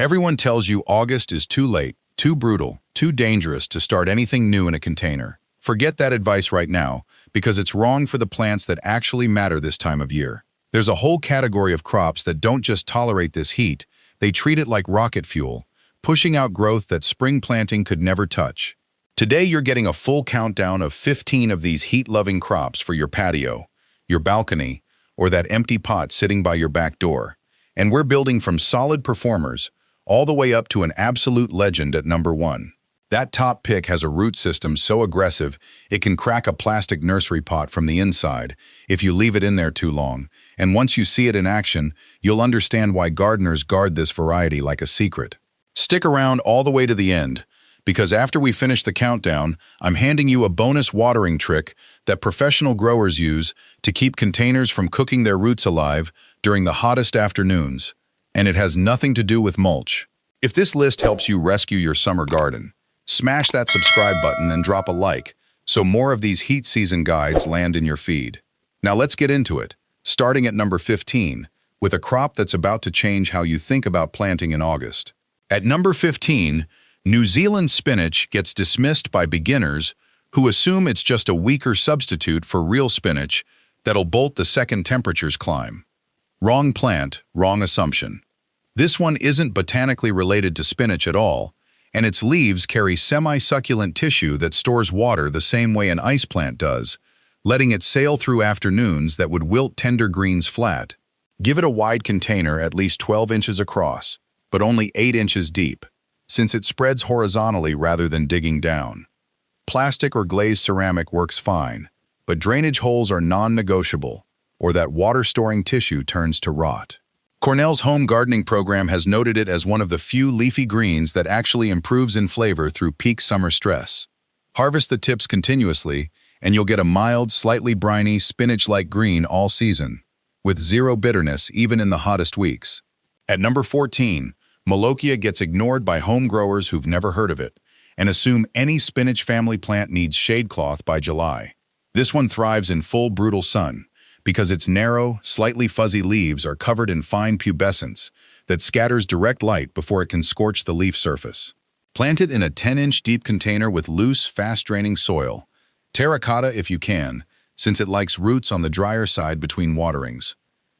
Everyone tells you August is too late, too brutal, too dangerous to start anything new in a container. Forget that advice right now, because it's wrong for the plants that actually matter this time of year. There's a whole category of crops that don't just tolerate this heat, they treat it like rocket fuel, pushing out growth that spring planting could never touch. Today you're getting a full countdown of 15 of these heat-loving crops for your patio, your balcony, or that empty pot sitting by your back door. And we're building from solid performers all the way up to an absolute legend at number 1. That top pick has a root system so aggressive it can crack a plastic nursery pot from the inside if you leave it in there too long, and once you see it in action, you'll understand why gardeners guard this variety like a secret. Stick around all the way to the end, because after we finish the countdown, I'm handing you a bonus watering trick that professional growers use to keep containers from cooking their roots alive during the hottest afternoons, and it has nothing to do with mulch. If this list helps you rescue your summer garden, smash that subscribe button and drop a like so more of these heat season guides land in your feed. Now let's get into it, starting at number 15, with a crop that's about to change how you think about planting in August. At number 15, New Zealand spinach gets dismissed by beginners who assume it's just a weaker substitute for real spinach that'll bolt the second temperatures climb. Wrong plant, wrong assumption. This one isn't botanically related to spinach at all, and its leaves carry semi-succulent tissue that stores water the same way an ice plant does, letting it sail through afternoons that would wilt tender greens flat. Give it a wide container at least 12 inches across, but only 8 inches deep, since it spreads horizontally rather than digging down. Plastic or glazed ceramic works fine, but drainage holes are non-negotiable, or that water-storing tissue turns to rot. Cornell's home gardening program has noted it as one of the few leafy greens that actually improves in flavor through peak summer stress. Harvest the tips continuously, and you'll get a mild, slightly briny, spinach-like green all season, with zero bitterness even in the hottest weeks. At number 14, Molokia gets ignored by home growers who've never heard of it, and assume any spinach family plant needs shade cloth by July. This one thrives in full brutal sun, because its narrow, slightly fuzzy leaves are covered in fine pubescence that scatters direct light before it can scorch the leaf surface. Plant it in a 10-inch deep container with loose, fast-draining soil. Terracotta if you can, since it likes roots on the drier side between waterings.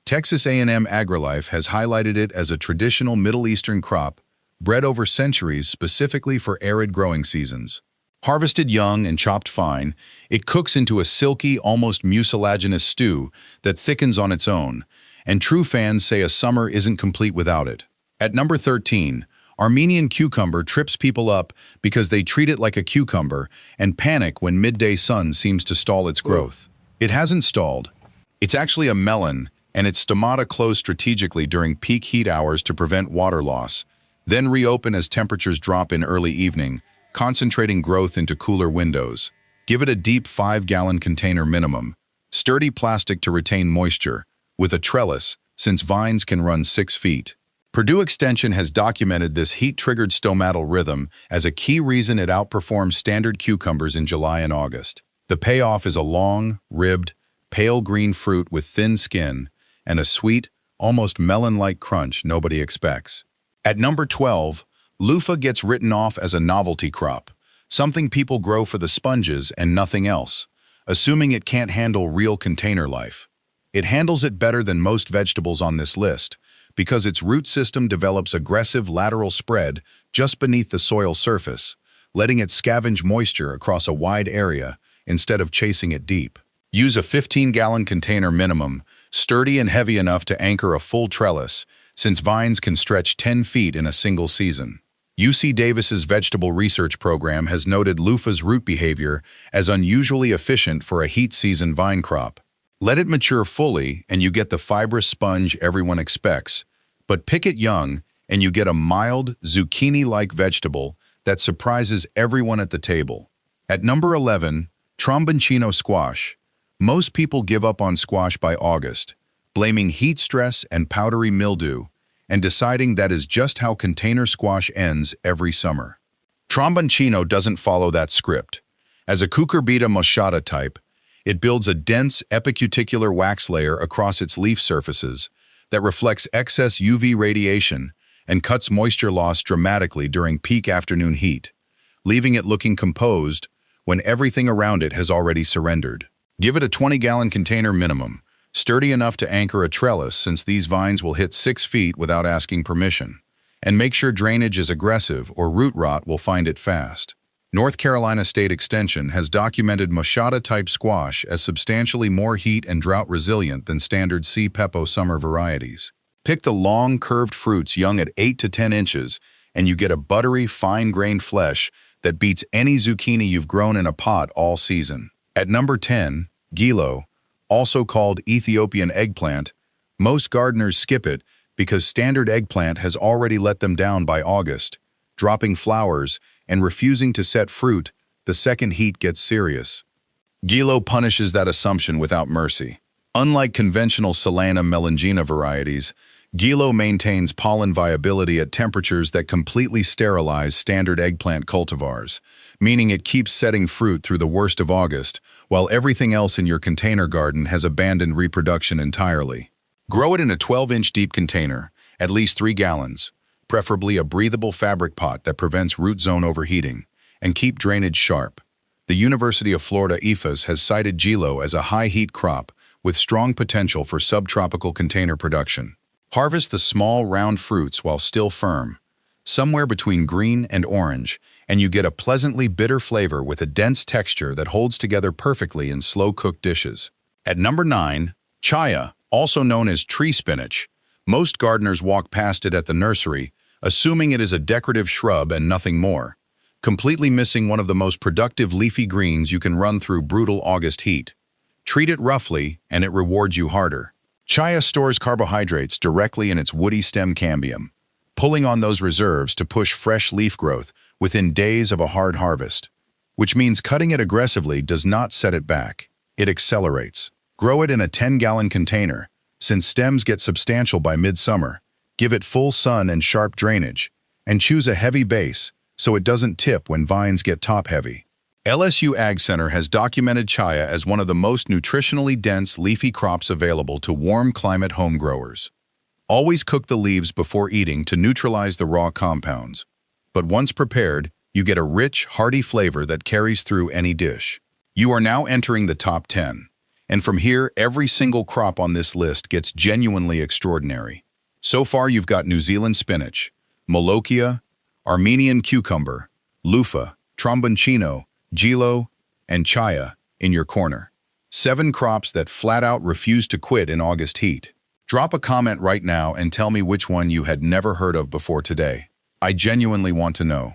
Texas A&M AgriLife has highlighted it as a traditional Middle Eastern crop, bred over centuries specifically for arid growing seasons. Harvested young and chopped fine, it cooks into a silky, almost mucilaginous stew that thickens on its own, and true fans say a summer isn't complete without it. At number 13, Armenian cucumber trips people up because they treat it like a cucumber and panic when midday sun seems to stall its growth. It hasn't stalled. It's actually a melon, and its stomata close strategically during peak heat hours to prevent water loss, then reopen as temperatures drop in early evening, concentrating growth into cooler windows. Give it a deep 5-gallon container minimum, sturdy plastic to retain moisture, with a trellis, since vines can run 6 feet. Purdue Extension has documented this heat-triggered stomatal rhythm as a key reason it outperforms standard cucumbers in July and August. The payoff is a long, ribbed, pale green fruit with thin skin and a sweet, almost melon-like crunch nobody expects. At number 12, loofah gets written off as a novelty crop, something people grow for the sponges and nothing else, assuming it can't handle real container life. It handles it better than most vegetables on this list, because its root system develops aggressive lateral spread just beneath the soil surface, letting it scavenge moisture across a wide area instead of chasing it deep. Use a 15-gallon container minimum, sturdy and heavy enough to anchor a full trellis, since vines can stretch 10 feet in a single season. UC Davis's vegetable research program has noted loofah's root behavior as unusually efficient for a heat season vine crop. Let it mature fully and you get the fibrous sponge everyone expects, but pick it young and you get a mild, zucchini-like vegetable that surprises everyone at the table. At number 11, Tromboncino squash. Most people give up on squash by August, blaming heat stress and powdery mildew, and deciding that is just how container squash ends every summer. Tromboncino doesn't follow that script. As a cucurbita moschata type, it builds a dense epicuticular wax layer across its leaf surfaces that reflects excess UV radiation and cuts moisture loss dramatically during peak afternoon heat, leaving it looking composed when everything around it has already surrendered. Give it a 20-gallon container minimum, sturdy enough to anchor a trellis since these vines will hit 6 feet without asking permission. And make sure drainage is aggressive or root rot will find it fast. North Carolina State Extension has documented Machada-type squash as substantially more heat and drought resilient than standard C. pepo summer varieties. Pick the long, curved fruits young at 8 to 10 inches, and you get a buttery, fine-grained flesh that beats any zucchini you've grown in a pot all season. At number 10, Gilo, also called Ethiopian eggplant, most gardeners skip it because standard eggplant has already let them down by August, dropping flowers and refusing to set fruit the second heat gets serious. Gilo punishes that assumption without mercy. Unlike conventional Solanum melangina varieties, Gilo maintains pollen viability at temperatures that completely sterilize standard eggplant cultivars, meaning it keeps setting fruit through the worst of August, while everything else in your container garden has abandoned reproduction entirely. Grow it in a 12-inch deep container, at least 3 gallons, preferably a breathable fabric pot that prevents root zone overheating, and keep drainage sharp. The University of Florida IFAS has cited Gilo as a high-heat crop with strong potential for subtropical container production. Harvest the small, round fruits while still firm, somewhere between green and orange, and you get a pleasantly bitter flavor with a dense texture that holds together perfectly in slow-cooked dishes. At number 9, Chaya, also known as tree spinach. Most gardeners walk past it at the nursery, assuming it is a decorative shrub and nothing more, completely missing one of the most productive leafy greens you can run through brutal August heat. Treat it roughly, and it rewards you harder. Chaya stores carbohydrates directly in its woody stem cambium, pulling on those reserves to push fresh leaf growth within days of a hard harvest, which means cutting it aggressively does not set it back. It accelerates. Grow it in a 10-gallon container. Since stems get substantial by midsummer, give it full sun and sharp drainage, and choose a heavy base so it doesn't tip when vines get top-heavy. LSU Ag Center has documented Chaya as one of the most nutritionally dense leafy crops available to warm climate home growers. Always cook the leaves before eating to neutralize the raw compounds. But once prepared, you get a rich, hearty flavor that carries through any dish. You are now entering the top 10. And from here, every single crop on this list gets genuinely extraordinary. So far, you've got New Zealand spinach, Molokia, Armenian cucumber, Loofah, Tromboncino, Gilo, and Chaya in your corner. 7 crops that flat out refuse to quit in August heat. Drop a comment right now and tell me which one you had never heard of before today. I genuinely want to know.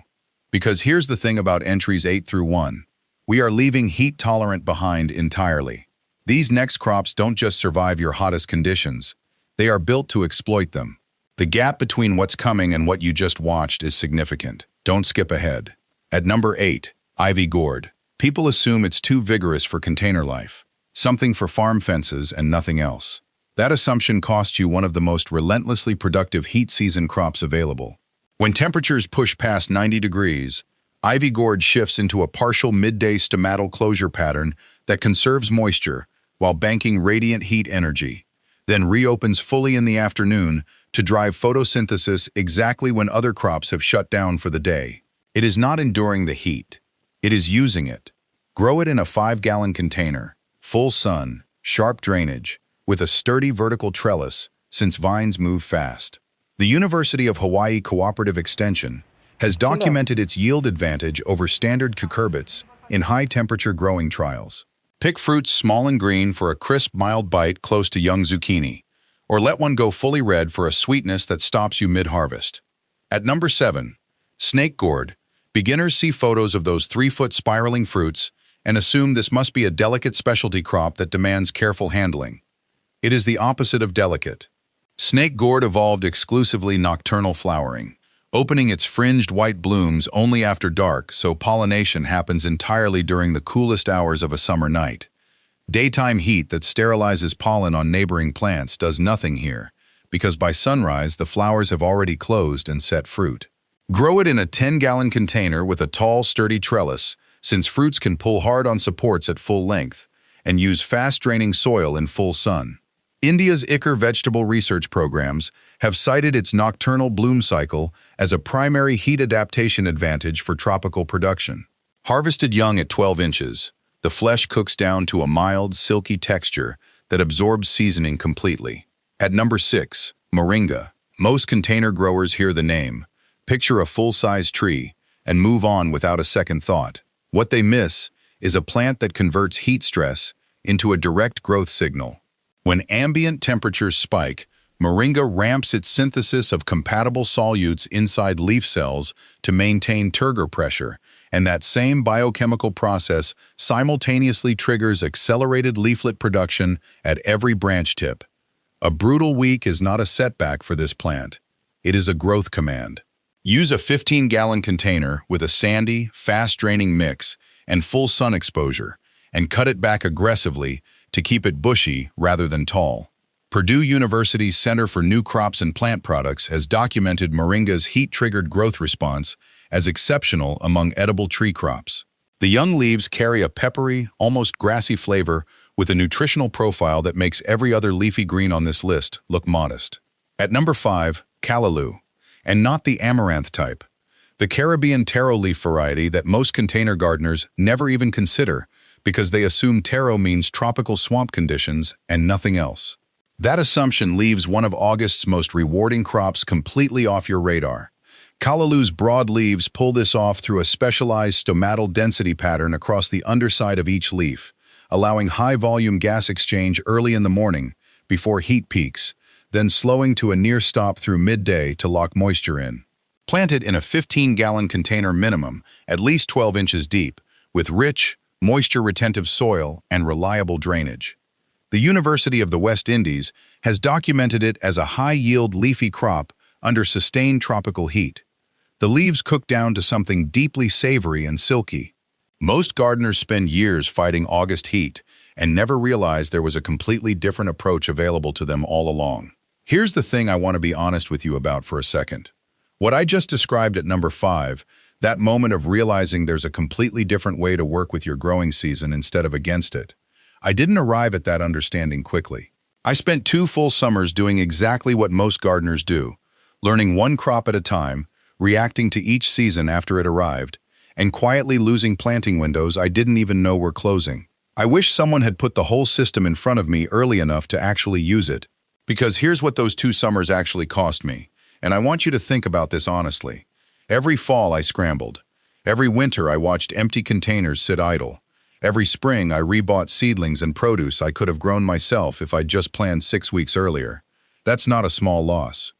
Because here's the thing about entries 8 through 1. We are leaving heat tolerant behind entirely. These next crops don't just survive your hottest conditions. They are built to exploit them. The gap between what's coming and what you just watched is significant. Don't skip ahead. At number 8, ivy gourd. People assume it's too vigorous for container life, something for farm fences and nothing else. That assumption costs you one of the most relentlessly productive heat season crops available. When temperatures push past 90 degrees, ivy gourd shifts into a partial midday stomatal closure pattern that conserves moisture while banking radiant heat energy, then reopens fully in the afternoon to drive photosynthesis exactly when other crops have shut down for the day. It is not enduring the heat. It is using it. Grow it in a 5-gallon container, full sun, sharp drainage, with a sturdy vertical trellis since vines move fast. The University of Hawaii Cooperative Extension has documented its yield advantage over standard cucurbits in high-temperature growing trials. Pick fruits small and green for a crisp, mild bite close to young zucchini, or let one go fully red for a sweetness that stops you mid-harvest. At number 7, snake gourd. Beginners see photos of those 3-foot spiraling fruits and assume this must be a delicate specialty crop that demands careful handling. It is the opposite of delicate. Snake gourd evolved exclusively nocturnal flowering, opening its fringed white blooms only after dark, so pollination happens entirely during the coolest hours of a summer night. Daytime heat that sterilizes pollen on neighboring plants does nothing here, because by sunrise the flowers have already closed and set fruit. Grow it in a 10-gallon container with a tall, sturdy trellis, since fruits can pull hard on supports at full length, and use fast-draining soil in full sun. India's ICAR vegetable research programs have cited its nocturnal bloom cycle as a primary heat adaptation advantage for tropical production. Harvested young at 12 inches, the flesh cooks down to a mild, silky texture that absorbs seasoning completely. At number 6, moringa. Most container growers hear the name, picture a full-size tree, and move on without a second thought. What they miss is a plant that converts heat stress into a direct growth signal. When ambient temperatures spike, moringa ramps its synthesis of compatible solutes inside leaf cells to maintain turgor pressure, and that same biochemical process simultaneously triggers accelerated leaflet production at every branch tip. A brutal week is not a setback for this plant. It is a growth command. Use a 15-gallon container with a sandy, fast-draining mix and full sun exposure, and cut it back aggressively to keep it bushy rather than tall. Purdue University's Center for New Crops and Plant Products has documented moringa's heat-triggered growth response as exceptional among edible tree crops. The young leaves carry a peppery, almost grassy flavor with a nutritional profile that makes every other leafy green on this list look modest. At number 5, callaloo, and not the amaranth type. The Caribbean taro leaf variety that most container gardeners never even consider because they assume taro means tropical swamp conditions and nothing else. That assumption leaves one of August's most rewarding crops completely off your radar. Callaloo's broad leaves pull this off through a specialized stomatal density pattern across the underside of each leaf, allowing high-volume gas exchange early in the morning before heat peaks, then slowing to a near stop through midday to lock moisture in. Planted in a 15-gallon container minimum, at least 12 inches deep, with rich, moisture-retentive soil and reliable drainage. The University of the West Indies has documented it as a high-yield leafy crop under sustained tropical heat. The leaves cook down to something deeply savory and silky. Most gardeners spend years fighting August heat and never realize there was a completely different approach available to them all along. Here's the thing I want to be honest with you about for a second. What I just described at number 5, that moment of realizing there's a completely different way to work with your growing season instead of against it, I didn't arrive at that understanding quickly. I spent 2 full summers doing exactly what most gardeners do, learning one crop at a time, reacting to each season after it arrived, and quietly losing planting windows I didn't even know were closing. I wish someone had put the whole system in front of me early enough to actually use it, because here's what those 2 summers actually cost me, and I want you to think about this honestly. Every fall I scrambled. Every winter I watched empty containers sit idle. Every spring I rebought seedlings and produce I could have grown myself if I'd just planned 6 weeks earlier. That's not a small loss.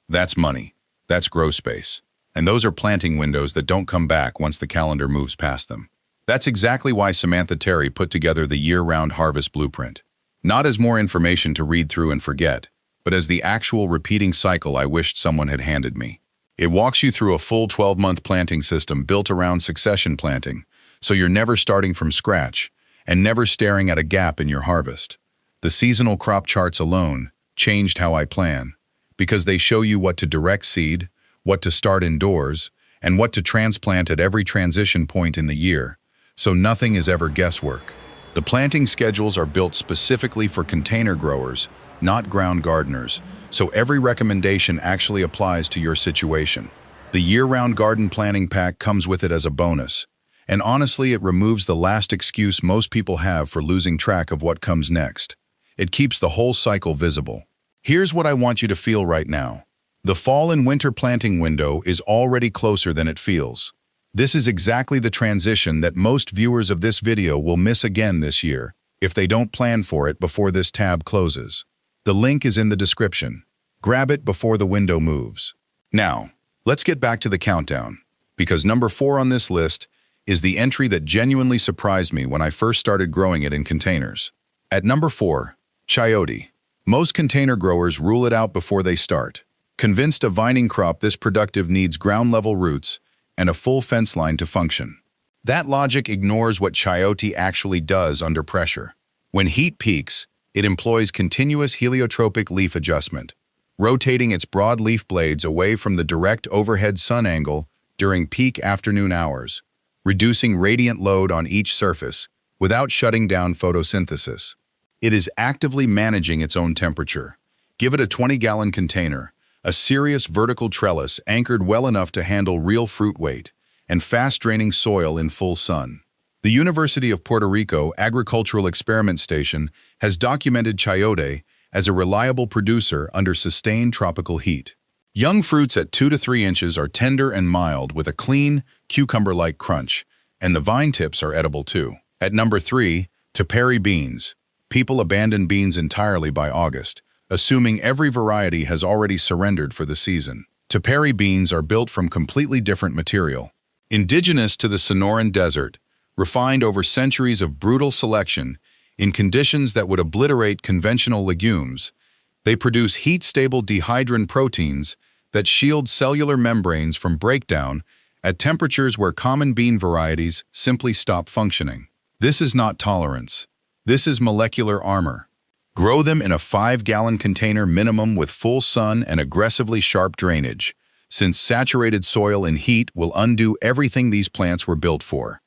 That's money. That's grow space. And those are planting windows that don't come back once the calendar moves past them. That's exactly why Samantha Terry put together the year-round harvest blueprint. Not as more information to read through and forget, but as the actual repeating cycle I wished someone had handed me. It walks you through a full 12-month planting system built around succession planting, so you're never starting from scratch and never staring at a gap in your harvest. The seasonal crop charts alone changed how I plan, because they show you what to direct seed, what to start indoors, and what to transplant at every transition point in the year, so nothing is ever guesswork. The planting schedules are built specifically for container growers, not ground gardeners, so every recommendation actually applies to your situation. The year-round garden planning pack comes with it as a bonus, and honestly it removes the last excuse most people have for losing track of what comes next. It keeps the whole cycle visible. Here's what I want you to feel right now. The fall and winter planting window is already closer than it feels. This is exactly the transition that most viewers of this video will miss again this year if they don't plan for it before this tab closes. The link is in the description. Grab it before the window moves. Now, let's get back to the countdown, because number 4 on this list is the entry that genuinely surprised me when I first started growing it in containers. At number 4, chayote. Most container growers rule it out before they start, convinced a vining crop this productive needs ground-level roots and a full fence line to function. That logic ignores what chayote actually does under pressure. When heat peaks, it employs continuous heliotropic leaf adjustment, rotating its broad leaf blades away from the direct overhead sun angle during peak afternoon hours, reducing radiant load on each surface without shutting down photosynthesis. It is actively managing its own temperature. Give it a 20-gallon container, a serious vertical trellis anchored well enough to handle real fruit weight, and fast-draining soil in full sun. The University of Puerto Rico Agricultural Experiment Station has documented chayote as a reliable producer under sustained tropical heat. Young fruits at 2 to 3 inches are tender and mild with a clean, cucumber-like crunch, and the vine tips are edible too. At number 3, Teperi beans. People abandon beans entirely by August, assuming every variety has already surrendered for the season. Teperi beans are built from completely different material. Indigenous to the Sonoran Desert, refined over centuries of brutal selection in conditions that would obliterate conventional legumes, they produce heat-stable dehydrin proteins that shield cellular membranes from breakdown at temperatures where common bean varieties simply stop functioning. This is not tolerance. This is molecular armor. Grow them in a 5-gallon container minimum with full sun and aggressively sharp drainage, since saturated soil and heat will undo everything these plants were built for.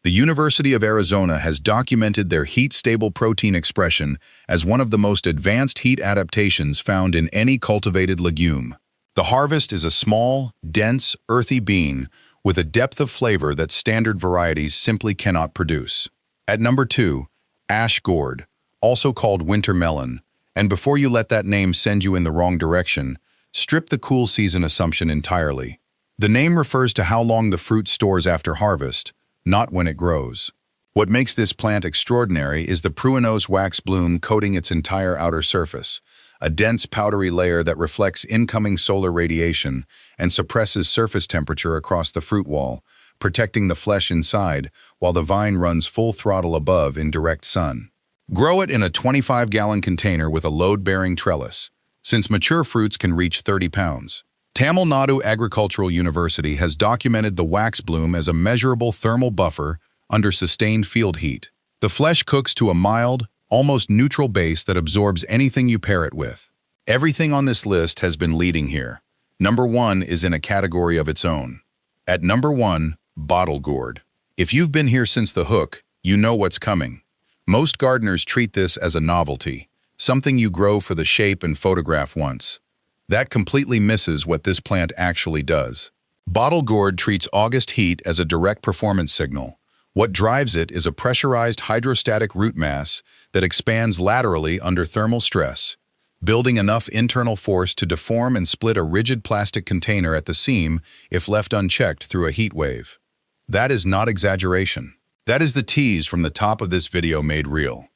The University of Arizona has documented their heat-stable protein expression as one of the most advanced heat adaptations found in any cultivated legume. The harvest is a small, dense, earthy bean with a depth of flavor that standard varieties simply cannot produce. At number 2, ash gourd, also called winter melon, and before you let that name send you in the wrong direction, strip the cool season assumption entirely. The name refers to how long the fruit stores after harvest, not when it grows. What makes this plant extraordinary is the pruinose wax bloom coating its entire outer surface, a dense powdery layer that reflects incoming solar radiation and suppresses surface temperature across the fruit wall, protecting the flesh inside while the vine runs full throttle above in direct sun. Grow it in a 25-gallon container with a load-bearing trellis, since mature fruits can reach 30 pounds. Tamil Nadu Agricultural University has documented the wax bloom as a measurable thermal buffer under sustained field heat. The flesh cooks to a mild, almost neutral base that absorbs anything you pair it with. Everything on this list has been leading here. Number 1 is in a category of its own. At number 1, bottle gourd. If you've been here since the hook, you know what's coming. Most gardeners treat this as a novelty, something you grow for the shape and photograph once. That completely misses what this plant actually does. Bottle gourd treats August heat as a direct performance signal. What drives it is a pressurized hydrostatic root mass that expands laterally under thermal stress, building enough internal force to deform and split a rigid plastic container at the seam if left unchecked through a heat wave. That is not exaggeration. That is the tease from the top of this video made real.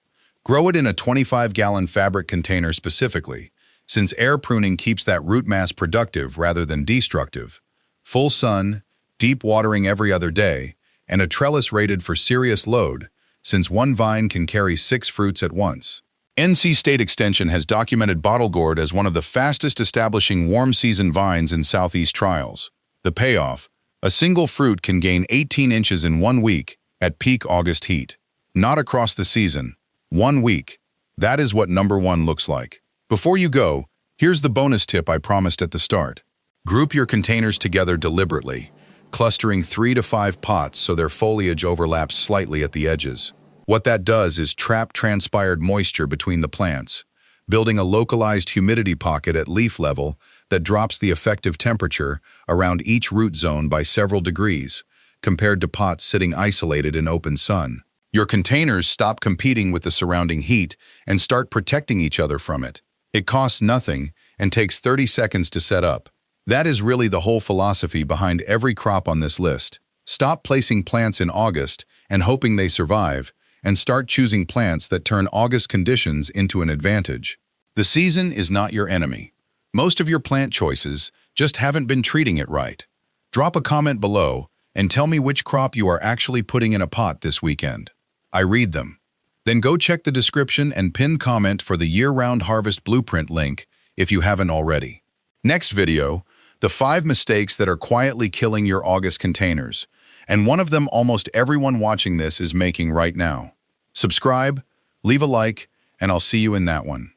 Grow it in a 25-gallon fabric container specifically, since air pruning keeps that root mass productive rather than destructive. Full sun, deep watering every other day, and a trellis rated for serious load, since one vine can carry 6 fruits at once. NC State Extension has documented bottle gourd as one of the fastest establishing warm season vines in Southeast trials. The payoff: a single fruit can gain 18 inches in 1 week at peak August heat. Not across the season. 1 week. That is what number 1 looks like. Before you go, here's the bonus tip I promised at the start. Group your containers together deliberately, clustering 3 to 5 pots so their foliage overlaps slightly at the edges. What that does is trap transpired moisture between the plants, building a localized humidity pocket at leaf level that drops the effective temperature around each root zone by several degrees, compared to pots sitting isolated in open sun. Your containers stop competing with the surrounding heat and start protecting each other from it. It costs nothing and takes 30 seconds to set up. That is really the whole philosophy behind every crop on this list. Stop placing plants in August and hoping they survive, and start choosing plants that turn August conditions into an advantage. The season is not your enemy. Most of your plant choices just haven't been treating it right. Drop a comment below and tell me which crop you are actually putting in a pot this weekend. I read them. Then go check the description and pin comment for the year-round harvest blueprint link if you haven't already. Next video, the 5 mistakes that are quietly killing your August containers, and one of them almost everyone watching this is making right now. Subscribe, leave a like, and I'll see you in that one.